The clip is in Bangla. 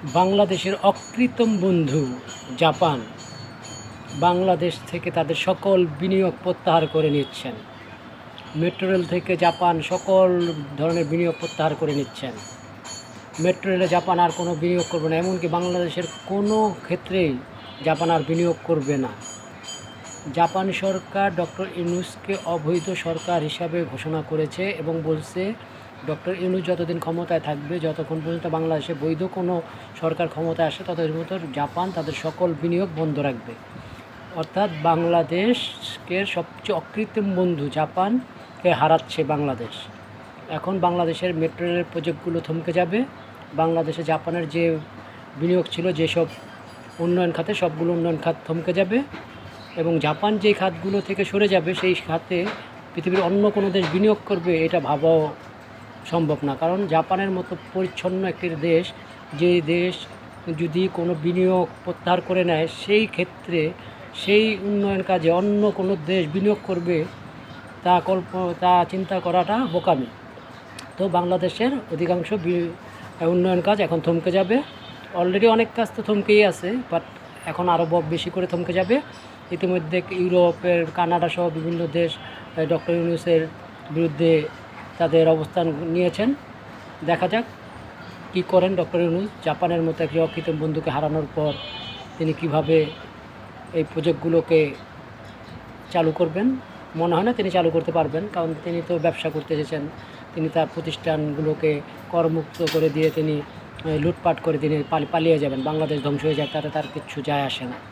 বাংলাদেশের অকৃত্রিম বন্ধু জাপান বাংলাদেশ থেকে তাদের সকল বিনিয়োগ প্রত্যাহার করে নিচ্ছেন। মেট্রো রেল থেকে জাপান সকল ধরনের বিনিয়োগ প্রত্যাহার করে নিচ্ছেন। মেট্রো রেলে জাপান আর কোনো বিনিয়োগ করবে না, এমনকি বাংলাদেশের কোনো ক্ষেত্রেই জাপান আর বিনিয়োগ করবে না। জাপান সরকার ডক্টর ইউনূসকে অবৈধ সরকার হিসাবে ঘোষণা করেছে এবং বলছে ডক্টর ইউনূস যতদিন ক্ষমতায় থাকবে, যতক্ষণ পর্যন্ত বাংলাদেশে বৈধ কোনো সরকার ক্ষমতায় আসে, ততদিন পর্যন্ত জাপান তাদের সকল বিনিয়োগ বন্ধ রাখবে। অর্থাৎ বাংলাদেশকে সবচেয়ে অকৃত্রিম বন্ধু জাপানকে হারাচ্ছে বাংলাদেশ। এখন বাংলাদেশের মেট্রো রেলের প্রজেক্টগুলো থমকে যাবে। বাংলাদেশে জাপানের যে বিনিয়োগ ছিল, যেসব উন্নয়ন খাতে, সবগুলো উন্নয়ন খাত থমকে যাবে এবং জাপান যেই খাতগুলো থেকে সরে যাবে সেই খাতে পৃথিবীর অন্য কোনো দেশ বিনিয়োগ করবে এটা ভাবাও সম্ভব না। কারণ জাপানের মতো পরিচ্ছন্ন একটি দেশ, যে দেশ যদি কোনো বিনিয়োগ প্রত্যাহার করে নেয়, সেই ক্ষেত্রে সেই উন্নয়ন কাজে অন্য কোনো দেশ বিনিয়োগ করবে তা চিন্তা করাটা বোকামি। তো বাংলাদেশের অধিকাংশ উন্নয়ন কাজ এখন থমকে যাবে। অলরেডি অনেক কাজ তো থমকেই আছে, বাট এখন আরও বেশি করে থমকে যাবে। ইতিমধ্যে ইউরোপের কানাডা সহ বিভিন্ন দেশ ডক্টর ইউনূসের বিরুদ্ধে তাদের অবস্থান নিয়েছেন। দেখা যাক কী করেন ডক্টর ইউনূস। জাপানের মতো একটি অকৃত্রিম বন্ধুকে হারানোর পর তিনি কিভাবে এই প্রজেক্টগুলোকে চালু করবেন। মনে হয় না তিনি চালু করতে পারবেন, কারণ তিনি তো ব্যবসা করতে এসেছেন। তিনি তার প্রতিষ্ঠানগুলোকে করমুক্ত করে দিয়ে তিনি লুটপাট করে তিনি পালিয়ে যাবেন। বাংলাদেশ ধ্বংস হয়ে যায়, তাতে তার কিচ্ছু যায় আসে না।